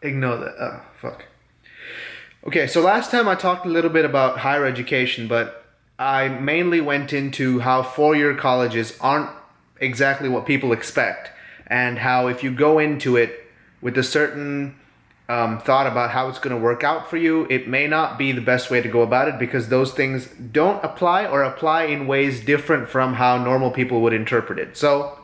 Ignore that. Oh, fuck. Okay, so last time I talked a little bit about higher education, but I mainly went into how four-year colleges aren't exactly what people expect, and how if you go into it with a certain thought about how it's going to work out for you, it may not be the best way to go about it because those things don't apply or apply in ways different from how normal people would interpret it. So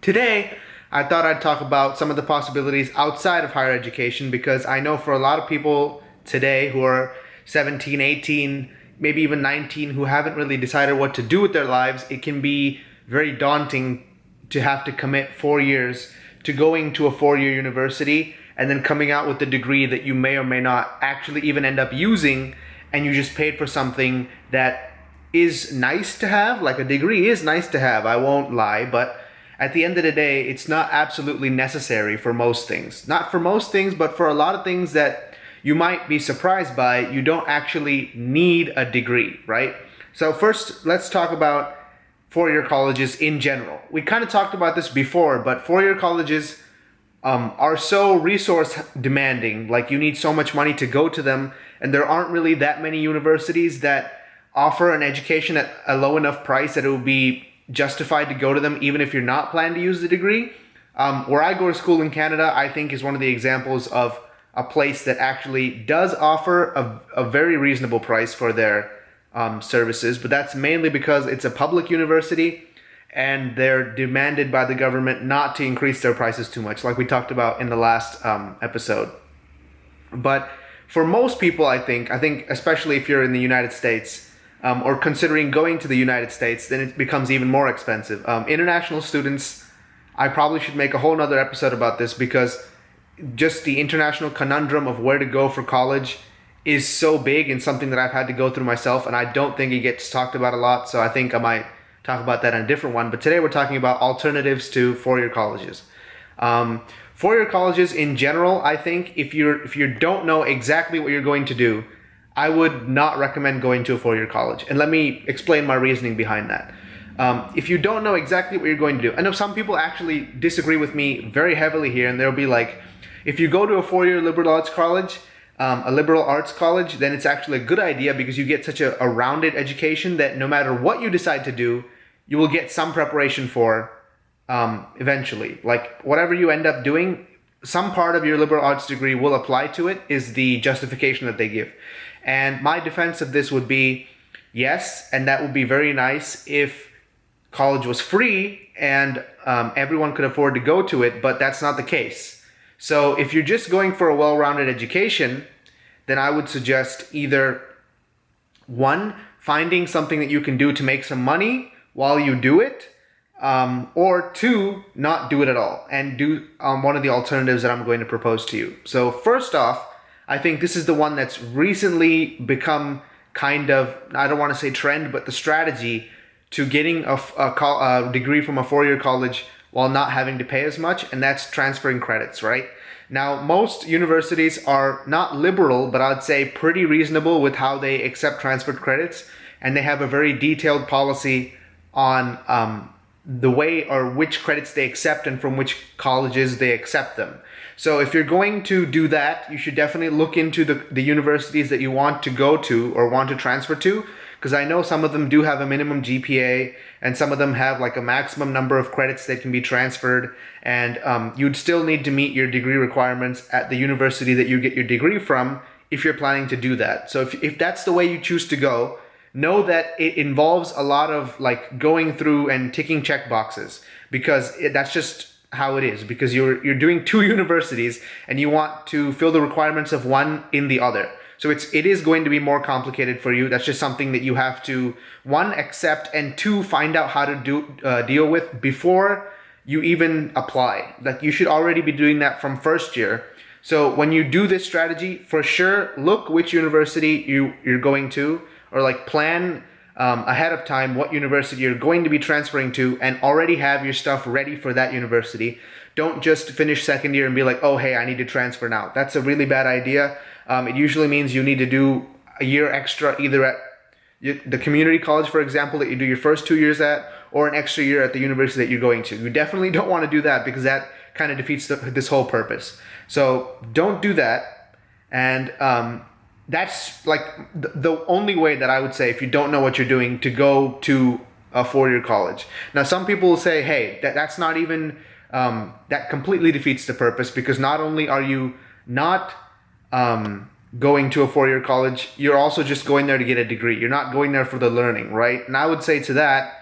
today, I thought I'd talk about some of the possibilities outside of higher education because I know for a lot of people today who are 17, 18, maybe even 19 who haven't really decided what to do with their lives, it can be very daunting to have to commit 4 years to going to a four-year university and then coming out with a degree that you may or may not actually even end up using, and you just paid for something that is nice to have. Like, a degree is nice to have, I won't lie, but at the end of the day, it's not absolutely necessary for most things. Not for most things, but for a lot of things that you might be surprised by, you don't actually need a degree, right? So first, let's talk about four-year colleges in general. We kind of talked about this before, but four-year colleges are so resource demanding. Like, you need so much money to go to them, and there aren't really that many universities that offer an education at a low enough price that it will be justified to go to them even if you're not planning to use the degree. Where I go to school in Canada, I think is one of the examples of a place that actually does offer a very reasonable price for their services, but that's mainly because it's a public university and they're demanded by the government not to increase their prices too much, like we talked about in the last episode. But for most people, I think especially if you're in the United States, or considering going to the United States, then it becomes even more expensive. International students, I probably should make a whole nother episode about this because just the international conundrum of where to go for college is so big and something that I've had to go through myself, and I don't think it gets talked about a lot, so I think I might talk about that in a different one. But today we're talking about alternatives to four-year colleges. Four-year colleges in general, I think if you don't know exactly what you're going to do, I would not recommend going to a four-year college. And let me explain my reasoning behind that. If you don't know exactly what you're going to do, I know some people actually disagree with me very heavily here, and they'll be like, if you go to a four-year liberal arts college, then it's actually a good idea because you get such a rounded education that no matter what you decide to do, you will get some preparation for eventually. Like, whatever you end up doing, some part of your liberal arts degree will apply to it, is the justification that they give. And my defense of this would be, yes, and that would be very nice if college was free and everyone could afford to go to it, but that's not the case. So if you're just going for a well-rounded education, then I would suggest either, one, finding something that you can do to make some money while you do it, or two, not do it at all and do one of the alternatives that I'm going to propose to you. So first off, I think this is the one that's recently become kind of, I don't want to say trend, but the strategy to getting a degree from a four-year college while not having to pay as much, and that's transferring credits, right? Now, most universities are not liberal, but I'd say pretty reasonable with how they accept transferred credits, and they have a very detailed policy on the way or which credits they accept and from which colleges they accept them. So if you're going to do that, you should definitely look into the universities that you want to go to or want to transfer to, because I know some of them do have a minimum GPA and some of them have like a maximum number of credits that can be transferred, and you'd still need to meet your degree requirements at the university that you get your degree from if you're planning to do that. So if that's the way you choose to go, know that it involves a lot of like going through and ticking check boxes, because that's just how it is, because you're doing two universities and you want to fill the requirements of one in the other. So it is going to be more complicated for you. That's just something that you have to, one, accept, and two, find out how to deal with before you even apply. Like, you should already be doing that from first year. So when you do this strategy, for sure, look which university you're going to, or like plan ahead of time what university you're going to be transferring to, and already have your stuff ready for that university. Don't just finish second year and be like, oh, hey, I need to transfer now. That's a really bad idea. It usually means you need to do a year extra either at the community college, for example, that you do your first 2 years at, or an extra year at the university that you're going to. You definitely don't want to do that because that kind of defeats this whole purpose. So don't do that. And that's like the only way that I would say, if you don't know what you're doing, to go to a 4-year college. Now, some people will say, hey, that's not even, that completely defeats the purpose, because not only are you not going to a 4-year college, you're also just going there to get a degree. You're not going there for the learning, right? And I would say to that,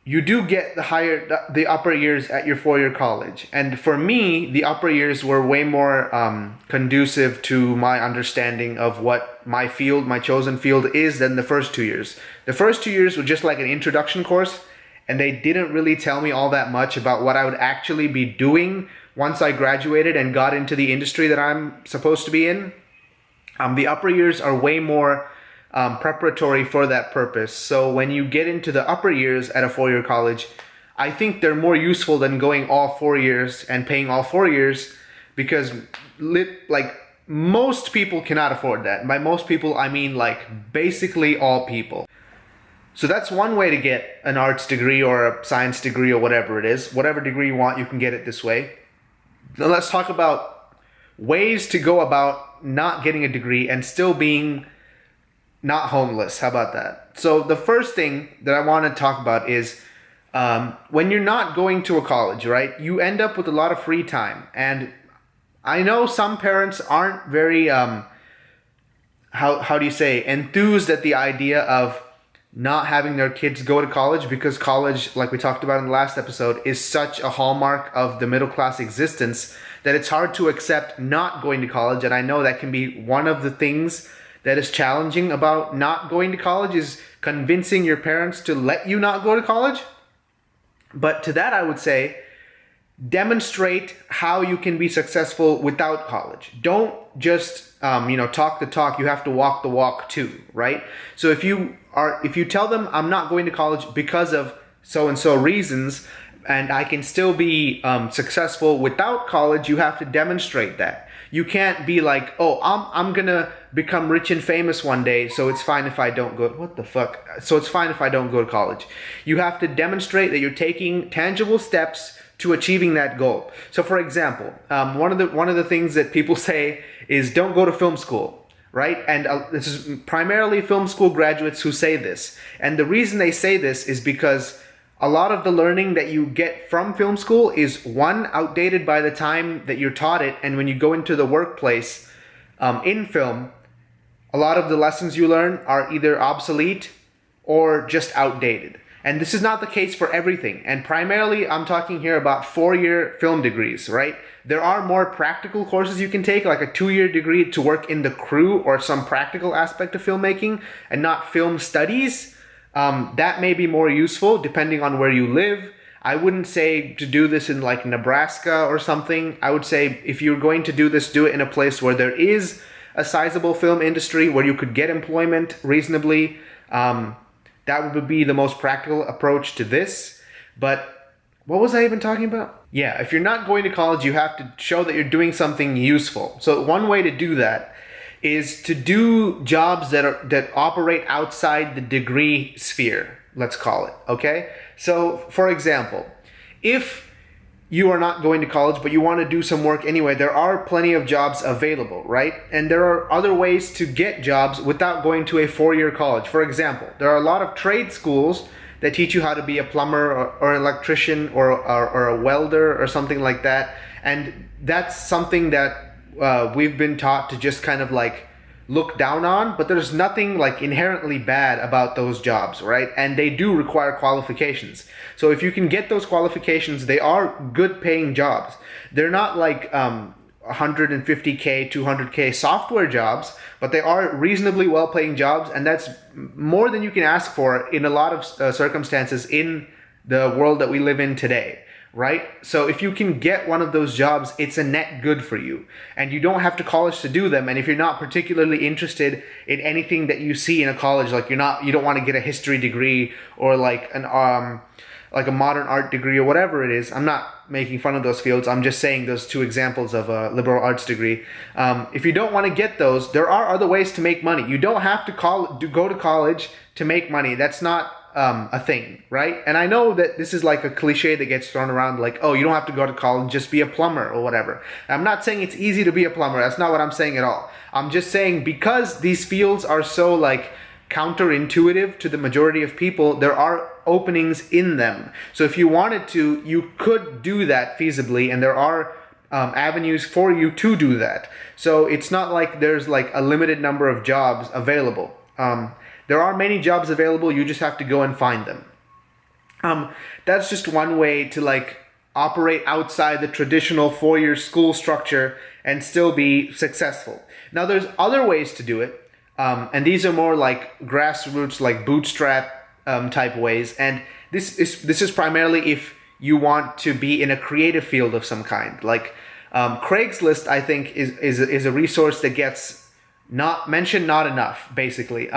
you do get the upper years at your 4-year college. And for me, the upper years were way more conducive to my understanding of what my chosen field is, than the first 2 years. The first 2 years were just like an introduction course, and they didn't really tell me all that much about what I would actually be doing once I graduated and got into the industry that I'm supposed to be in. The upper years are way more preparatory for that purpose. So when you get into the upper years at a 4-year college, I think they're more useful than going all 4 years and paying all 4 years, because like most people cannot afford that. By most people, I mean like basically all people. So that's one way to get an arts degree or a science degree or whatever it is. Whatever degree you want, you can get it this way. Now let's talk about ways to go about not getting a degree and still being not homeless. How about that? So the first thing that I want to talk about is when you're not going to a college, right? You end up with a lot of free time. And I know some parents aren't very, how do you say, enthused at the idea of not having their kids go to college, because college, like we talked about in the last episode, is such a hallmark of the middle class existence that it's hard to accept not going to college. And I know that can be one of the things that is challenging about not going to college, is convincing your parents to let you not go to college. But to that, I would say, demonstrate how you can be successful without college. Don't just talk the talk. You have to walk the walk too, right? So if you tell them, I'm not going to college because of so and so reasons, and I can still be successful without college, you have to demonstrate that. You can't be like, oh, I'm gonna become rich and famous one day, so it's fine if I don't go. What the fuck? So it's fine if I don't go to college. You have to demonstrate that you're taking tangible steps to achieving that goal. So, for example, one of the things that people say is don't go to film school, right? And this is primarily film school graduates who say this. And the reason they say this is because a lot of the learning that you get from film school is, one, outdated by the time that you're taught it, and when you go into the workplace in film, a lot of the lessons you learn are either obsolete or just outdated. And this is not the case for everything. And primarily, I'm talking here about 4-year film degrees, right? There are more practical courses you can take, like a 2-year degree to work in the crew or some practical aspect of filmmaking, and not film studies. That may be more useful depending on where you live. I wouldn't say to do this in like Nebraska or something. I would say if you're going to do this, do it in a place where there is a sizable film industry, where you could get employment reasonably. That would be the most practical approach to this. But what was I even talking about? Yeah, if you're not going to college, you have to show that you're doing something useful. So one way to do that is to do jobs that operate outside the degree sphere, let's call it, okay? So, for example, if you are not going to college, but you want to do some work anyway, there are plenty of jobs available, right? And there are other ways to get jobs without going to a 4-year college. For example, there are a lot of trade schools that teach you how to be a plumber or an electrician or a welder or something like that. And that's something that we've been taught to just kind of like look down on, but there's nothing like inherently bad about those jobs, right? And they do require qualifications. So if you can get those qualifications, they are good paying jobs. They're not like 150K, 200K software jobs, but they are reasonably well paying jobs, and that's more than you can ask for in a lot of circumstances in the world that we live in today. Right? So if you can get one of those jobs, it's a net good for you. And you don't have to college to do them. And if you're not particularly interested in anything that you see in a college, like you don't want to get a history degree or like a modern art degree or whatever it is. I'm not making fun of those fields. I'm just saying those two examples of a liberal arts degree. If you don't want to get those, there are other ways to make money. You don't have to go to college to make money. That's not a thing, right? And I know that this is like a cliche that gets thrown around, like, oh, you don't have to go to college, just be a plumber or whatever. I'm not saying it's easy to be a plumber. That's not what I'm saying at all. I'm just saying because these fields are so like counterintuitive to the majority of people, there are openings in them. So if you wanted to, you could do that feasibly, and there are avenues for you to do that. So it's not like there's like a limited number of jobs available. There are many jobs available, you just have to go and find them. That's just one way to like operate outside the traditional four-year school structure and still be successful. Now there's other ways to do it. And these are more like grassroots, like bootstrap type ways. And this is primarily if you want to be in a creative field of some kind. Like Craigslist, I think, is a resource that gets not mentioned not enough, basically.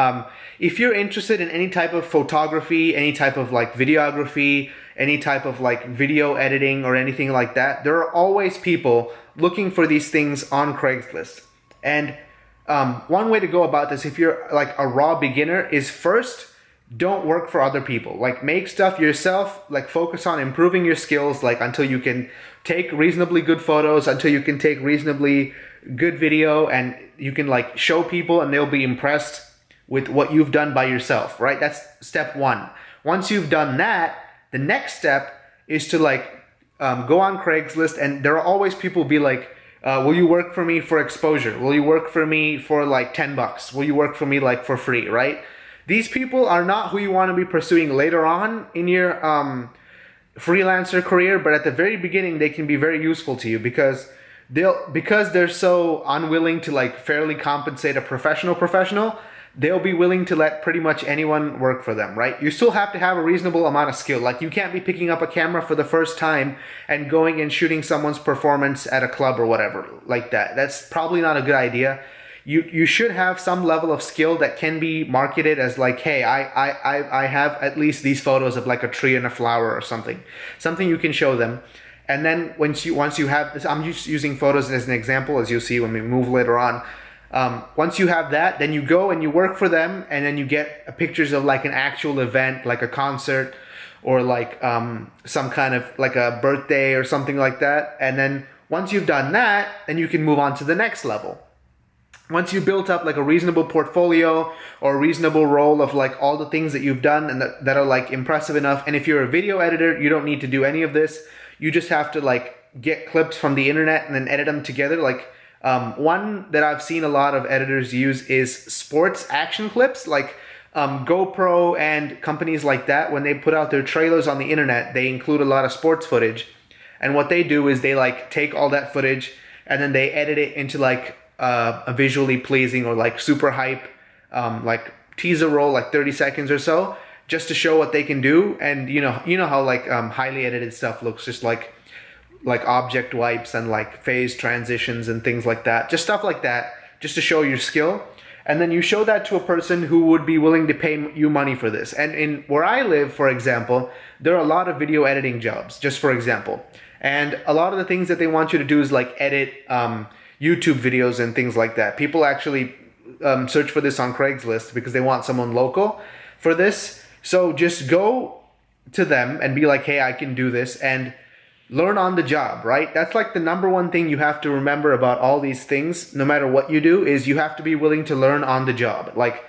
If you're interested in any type of photography, any type of like videography, any type of like video editing or anything like that, there are always people looking for these things on Craigslist. And one way to go about this, if you're like a raw beginner, is first, don't work for other people. Like make stuff yourself, like focus on improving your skills, like until you can take reasonably good photos, until you can take reasonably good video, and you can like show people and they'll be impressed with what you've done by yourself, right? That's step one. Once you've done that, the next step is to like go on Craigslist, and there are always people be like, will you work for me for exposure? Will you work for me for like $10? Will you work for me like for free, right? These people are not who you want to be pursuing later on in your freelancer career, but at the very beginning, they can be very useful to you because they're so unwilling to like fairly compensate a professional, they'll be willing to let pretty much anyone work for them, right? You still have to have a reasonable amount of skill. Like you can't be picking up a camera for the first time and going and shooting someone's performance at a club or whatever like that. That's probably not a good idea. You should have some level of skill that can be marketed as like, hey, I have at least these photos of like a tree and a flower or something you can show them. And then once you have this, I'm just using photos as an example, as you'll see when we move later on. Once you have that, then you go and you work for them, and then you get pictures of like an actual event, like a concert or like some kind of like a birthday or something like that. And then once you've done that, then you can move on to the next level. Once you built up like a reasonable portfolio or a reasonable role of like all the things that you've done and that are like impressive enough. And if you're a video editor, you don't need to do any of this. You just have to like get clips from the internet and then edit them together. Like one that I've seen a lot of editors use is sports action clips, like GoPro and companies like that. When they put out their trailers on the internet, they include a lot of sports footage. And what they do is they like take all that footage and then they edit it into like a visually pleasing or like super hype like teaser roll, like 30 seconds or so, just to show what they can do. And you know how like highly edited stuff looks, just like object wipes and like phase transitions and things like that, just stuff like that, just to show your skill. And then you show that to a person who would be willing to pay you money for this. And in where I live, for example, there are a lot of video editing jobs, just for example. And a lot of the things that they want you to do is like edit YouTube videos and things like that. People actually search for this on Craigslist because they want someone local for this. So just go to them and be like, hey, I can do this, and learn on the job, right? That's like the number one thing you have to remember about all these things, no matter what you do, is you have to be willing to learn on the job. Like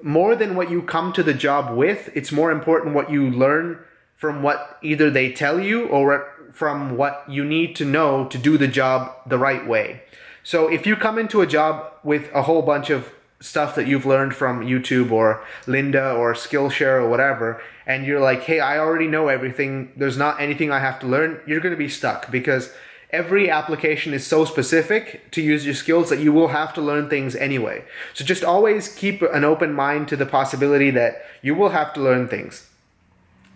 more than what you come to the job with, it's more important what you learn from what either they tell you or from what you need to know to do the job the right way. So if you come into a job with a whole bunch of stuff that you've learned from YouTube or Lynda or Skillshare or whatever, and you're like, hey, I already know everything, there's not anything I have to learn, you're going to be stuck, because every application is so specific to use your skills that you will have to learn things anyway. So just always keep an open mind to the possibility that you will have to learn things.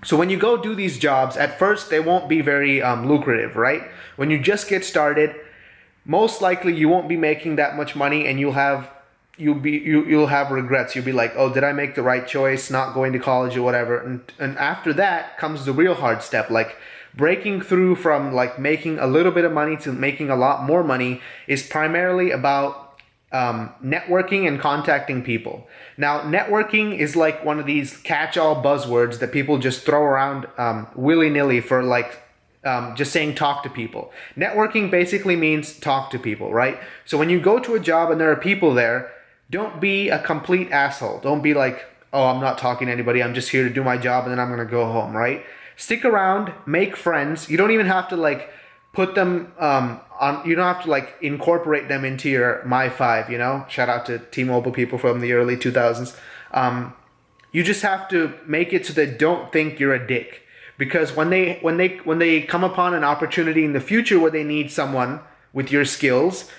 So when you go do these jobs, at first they won't be very lucrative, right? When you just get started, most likely you won't be making that much money, and you'll have regrets. You'll be like, oh, did I make the right choice not going to college or whatever? And after that comes the real hard step, like breaking through from like making a little bit of money to making a lot more money is primarily about networking and contacting people. Now, networking is like one of these catch-all buzzwords that people just throw around willy-nilly for like just saying talk to people. Networking basically means talk to people, right? So when you go to a job and there are people there, don't be a complete asshole. Don't be like, oh, I'm not talking to anybody. I'm just here to do my job and then I'm going to go home, right? Stick around, make friends. You don't even have to like put them you don't have to like incorporate them into your My5, you know? Shout out to T-Mobile people from the early 2000s. You just have to make it so they don't think you're a dick. Because when they come upon an opportunity in the future where they need someone with your skills,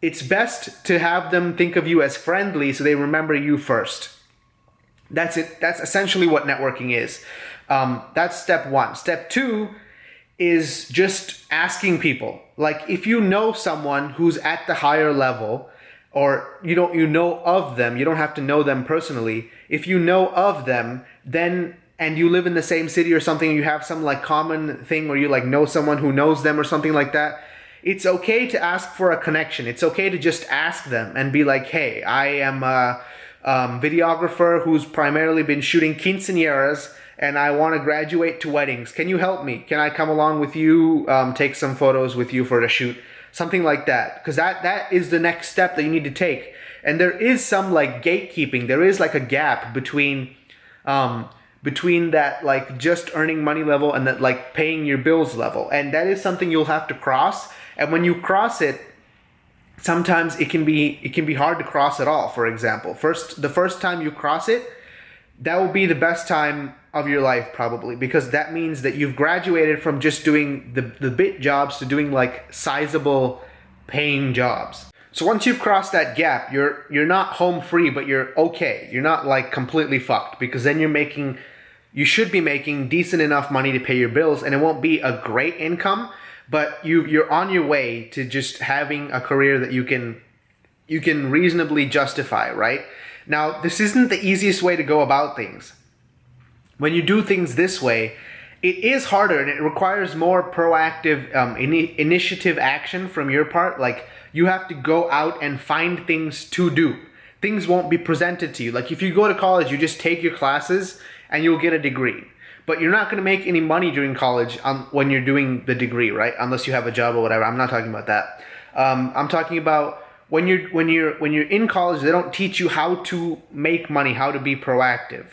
it's best to have them think of you as friendly so they remember you first. That's it. That's essentially what networking is. That's step one. Step two is just asking people. Like if you know someone who's at the higher level, or you know of them, you don't have to know them personally. If you know of them, then and you live in the same city or something, you have some like common thing, or you like know someone who knows them or something like that, it's okay to ask for a connection. It's okay to just ask them and be like, hey, I am a videographer who's primarily been shooting quinceañeras and I want to graduate to weddings. Can you help me? Can I come along with you, take some photos with you for the shoot? Something like that. Because that is the next step that you need to take. And there is some like gatekeeping. There is like a gap between that like just earning money level and that like paying your bills level. And that is something you'll have to cross. And when you cross it, sometimes it can be hard to cross at all. For example, the first time you cross it, that will be the best time of your life probably, because that means that you've graduated from just doing the bit jobs to doing like sizable paying jobs. So once you've crossed that gap, you're not home free, but you're okay. You're not like completely fucked, because then you should be making decent enough money to pay your bills, and it won't be a great income, but you're on your way to just having a career that you can reasonably justify, right? Now, this isn't the easiest way to go about things. When you do things this way, it is harder and it requires more proactive initiative action from your part. Like, you have to go out and find things to do. Things won't be presented to you. Like, if you go to college, you just take your classes and you'll get a degree. But you're not going to make any money during college when you're doing the degree, right? Unless you have a job or whatever. I'm not talking about that. I'm talking about when you're in college, they don't teach you how to make money, how to be proactive.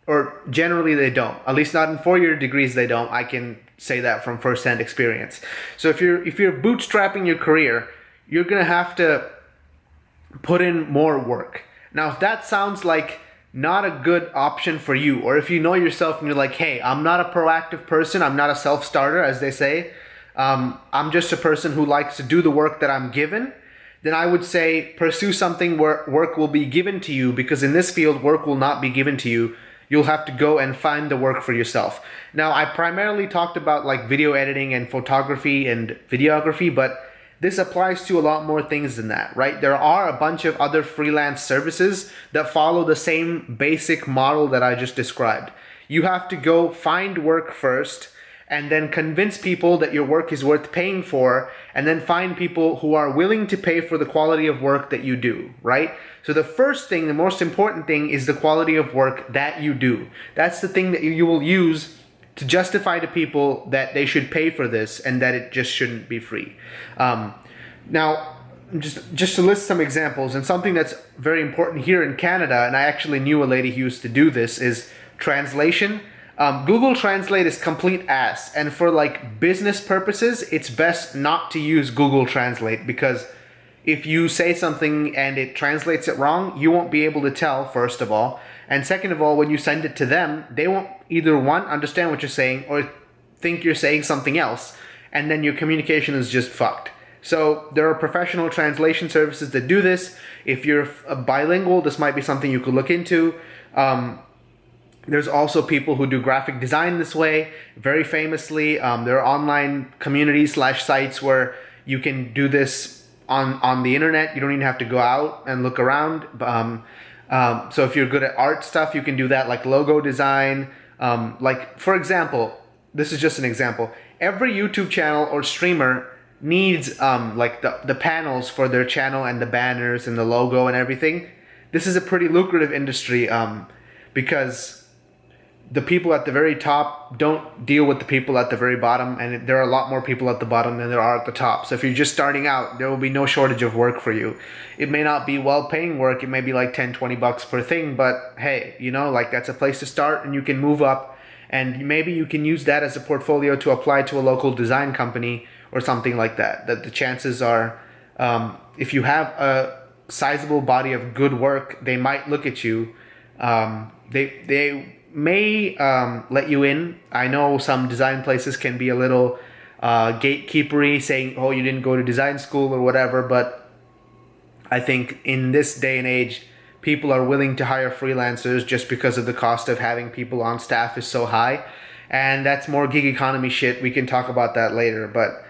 Or generally they don't. At least not in 4-year degrees they don't. I can say that from first-hand experience. So if you're bootstrapping your career, you're going to have to put in more work. Now, if that sounds like not a good option for you, or if you know yourself and you're like, hey, I'm not a proactive person, I'm not a self-starter, as they say, I'm just a person who likes to do the work that I'm given, then I would say pursue something where work will be given to you, because in this field, work will not be given to you. You'll have to go and find the work for yourself. Now, I primarily talked about like video editing and photography and videography, but this applies to a lot more things than that, right? There are a bunch of other freelance services that follow the same basic model that I just described. You have to go find work first, and then convince people that your work is worth paying for, and then find people who are willing to pay for the quality of work that you do, right? So the first thing, the most important thing, is the quality of work that you do. That's the thing that you will use to justify to people that they should pay for this and that it just shouldn't be free. Now, just to list some examples, and something that's very important here in Canada, and I actually knew a lady who used to do this, is translation. Google Translate is complete ass, and for like business purposes, it's best not to use Google Translate, because if you say something and it translates it wrong, you won't be able to tell, first of all, and second of all, when you send it to them, they won't either one, understand what you're saying, or think you're saying something else, and then your communication is just fucked. So there are professional translation services that do this. If you're bilingual, this might be something you could look into. There's also people who do graphic design this way. Very famously, there are online communities / sites where you can do this on the internet. You don't even have to go out and look around. So if you're good at art stuff, you can do that, like logo design. Like, for example, this is just an example. Every YouTube channel or streamer needs like the panels for their channel and the banners and the logo and everything. This is a pretty lucrative industry because the people at the very top don't deal with the people at the very bottom, and there are a lot more people at the bottom than there are at the top. So if you're just starting out, there will be no shortage of work for you. It may not be well-paying work, it may be like 10-20 bucks per thing, but hey, you know, like that's a place to start, and you can move up, and maybe you can use that as a portfolio to apply to a local design company or something like that. That the chances are, if you have a sizable body of good work, they might look at you. They may let you in. I know some design places can be a little gatekeepery, saying, oh, you didn't go to design school or whatever, but I think in this day and age, people are willing to hire freelancers just because of the cost of having people on staff is so high. And that's more gig economy shit. We can talk about that later, but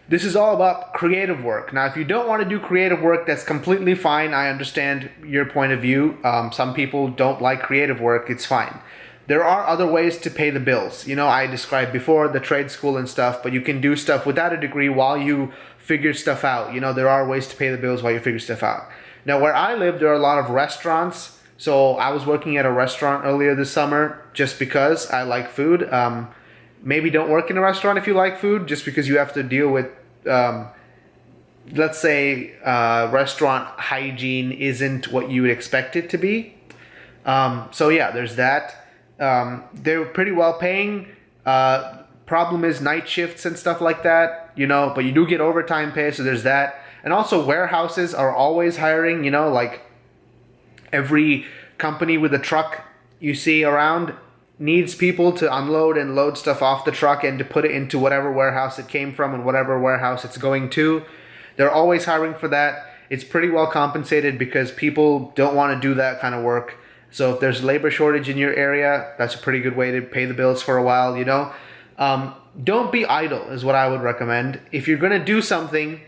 this is all about creative work. Now, if you don't want to do creative work, that's completely fine. I understand your point of view. Some people don't like creative work. It's fine. There are other ways to pay the bills. You know, I described before the trade school and stuff, but you can do stuff without a degree while you figure stuff out. You know, there are ways to pay the bills while you figure stuff out. Now, where I live, there are a lot of restaurants. So I was working at a restaurant earlier this summer just because I like food. Maybe don't work in a restaurant if you like food, just because you have to deal with, let's say, restaurant hygiene isn't what you would expect it to be. So yeah, there's that. They're pretty well paying. Problem is night shifts and stuff like that, you know, but you do get overtime pay, so there's that. And also warehouses are always hiring, you know, like every company with a truck you see around needs people to unload and load stuff off the truck and to put it into whatever warehouse it came from and whatever warehouse it's going to. They're always hiring for that. It's pretty well compensated because people don't want to do that kind of work. So if there's labor shortage in your area, that's a pretty good way to pay the bills for a while, you know. Don't be idle is what I would recommend. If you're going to do something,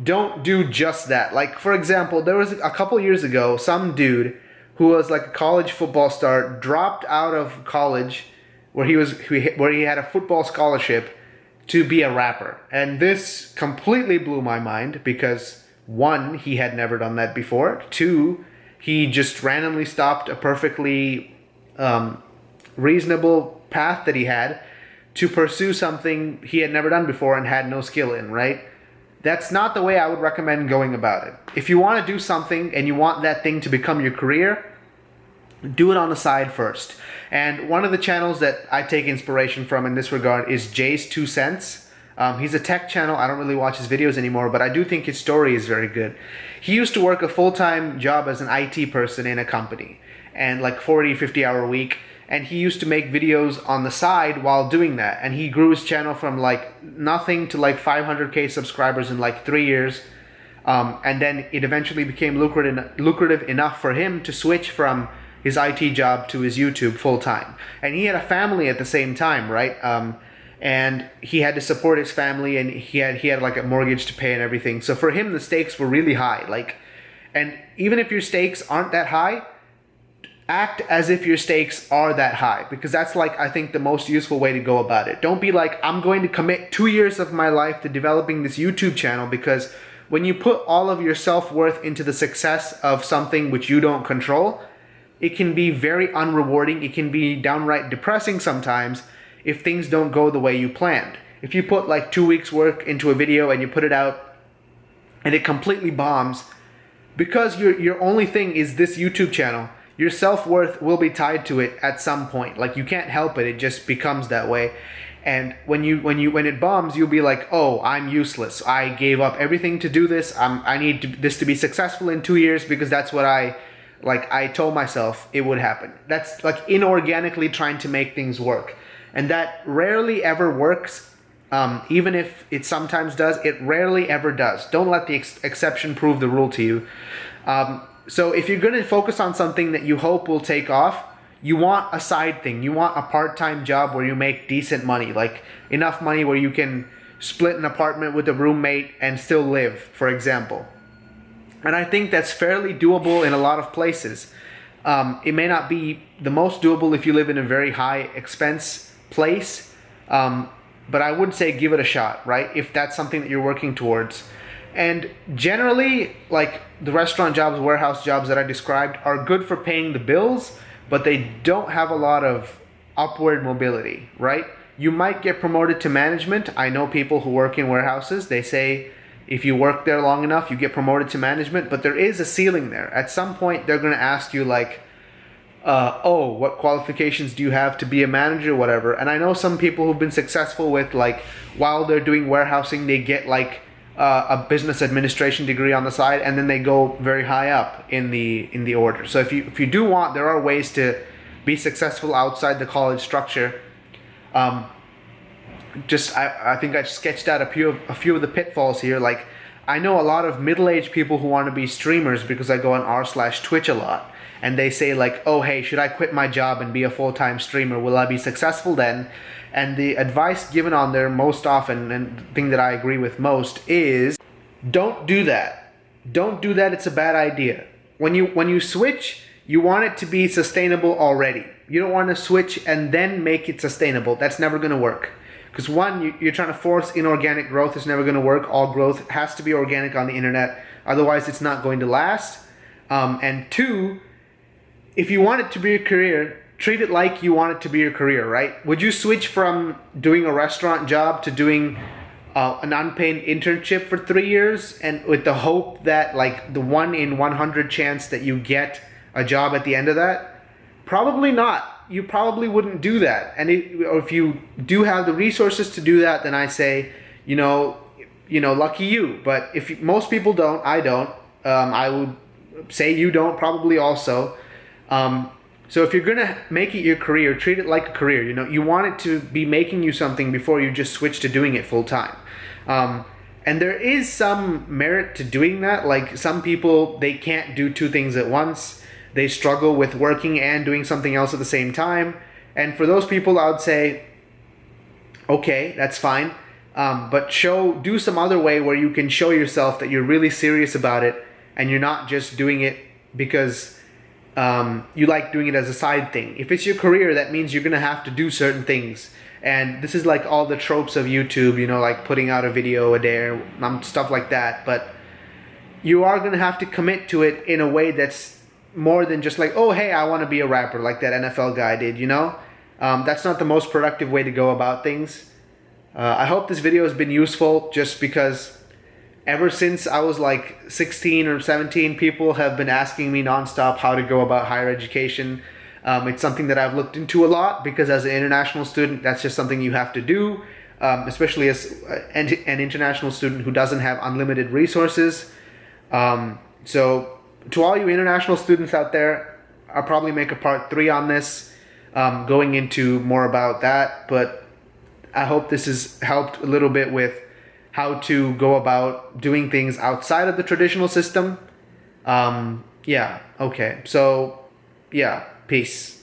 don't do just that. Like, for example, there was a couple years ago, some dude who was like a college football star dropped out of college where he had a football scholarship to be a rapper. And this completely blew my mind because, one, he had never done that before. Two, he just randomly stopped a perfectly reasonable path that he had to pursue something he had never done before and had no skill in, right? That's not the way I would recommend going about it. If you want to do something and you want that thing to become your career, do it on the side first. And one of the channels that I take inspiration from in this regard is Jay's 2 Cents. He's a tech channel. I don't really watch his videos anymore, but I do think his story is very good. He used to work a full-time job as an IT person in a company, and like 40, 50-hour week. And he used to make videos on the side while doing that. And he grew his channel from like nothing to like 500K subscribers in like 3 years. And then it eventually became lucrative enough for him to switch from his IT job to his YouTube full time. And he had a family at the same time, right? And he had to support his family, and he had like a mortgage to pay and everything. So for him, the stakes were really high. Like, and even if your stakes aren't that high, act as if your stakes are that high, because that's like, I think, the most useful way to go about it. Don't be like, I'm going to commit 2 years of my life to developing this YouTube channel, because when you put all of your self-worth into the success of something which you don't control, it can be very unrewarding. It can be downright depressing sometimes if things don't go the way you planned. If you put like 2 weeks work into a video and you put it out and it completely bombs, because your only thing is this YouTube channel, your self-worth will be tied to it at some point. Like, you can't help it. It just becomes that way. And when it bombs, you'll be like, oh, I'm useless. I gave up everything to do this. I need this to be successful in 2 years because that's what I told myself it would happen. That's like inorganically trying to make things work. And that rarely ever works. Even if it sometimes does, it rarely ever does. Don't let the exception prove the rule to you. So if you're going to focus on something that you hope will take off, you want a side thing. You want a part-time job where you make decent money, like enough money where you can split an apartment with a roommate and still live, for example. And I think that's fairly doable in a lot of places. It may not be the most doable if you live in a very high expense place, But I would say give it a shot, right? If that's something that you're working towards. And generally, like the restaurant jobs, warehouse jobs that I described are good for paying the bills, but they don't have a lot of upward mobility, right? You might get promoted to management. I know people who work in warehouses. They say if you work there long enough, you get promoted to management, but there is a ceiling there. At some point, they're going to ask you like, oh, what qualifications do you have to be a manager, whatever. And I know some people who've been successful with like, while they're doing warehousing, they get like a business administration degree on the side, and then they go very high up in the order. So if you do want, there are ways to be successful outside the college structure. I think I sketched out a few of the pitfalls here. Like, I know a lot of middle-aged people who want to be streamers because I go on r/Twitch a lot, and they say like, oh hey, should I quit my job and be a full-time streamer? Will I be successful then? And the advice given on there most often, and the thing that I agree with most, is don't do that. Don't do that. It's a bad idea. When you switch, you want it to be sustainable already. You don't want to switch and then make it sustainable. That's never going to work. Because one, you're trying to force inorganic growth. It's never going to work. All growth has to be organic on the internet. Otherwise, it's not going to last. And two, if you want it to be a career, treat it like you want it to be your career, right? Would you switch from doing a restaurant job to doing an unpaid internship for 3 years, and with the hope that like the 1 in 100 chance that you get a job at the end of that? Probably not. You probably wouldn't do that. And or if you do have the resources to do that, then I say, lucky you. But if most people don't, I don't. I would say you don't probably also. So if you're gonna make it your career, treat it like a career. You want it to be making you something before you just switch to doing it full time. And there is some merit to doing that. Like some people, they can't do two things at once. They struggle with working and doing something else at the same time. And for those people, I would say, okay, that's fine. But do some other way where you can show yourself that you're really serious about it, and you're not just doing it because you like doing it as a side thing. If it's your career, that means you're gonna have to do certain things. And this is like all the tropes of YouTube, like putting out a video a day or stuff like that. But you are gonna have to commit to it in a way that's more than just like, oh hey, I want to be a rapper like that NFL guy did. That's not the most productive way to go about things. I hope this video has been useful, just because ever since I was like 16 or 17, people have been asking me nonstop how to go about higher education. It's something that I've looked into a lot, because as an international student, that's just something you have to do, especially as an international student who doesn't have unlimited resources. So to all you international students out there, I'll probably make a part 3 on this, going into more about that. But I hope this has helped a little bit with how to go about doing things outside of the traditional system. Yeah, okay. So, yeah, peace.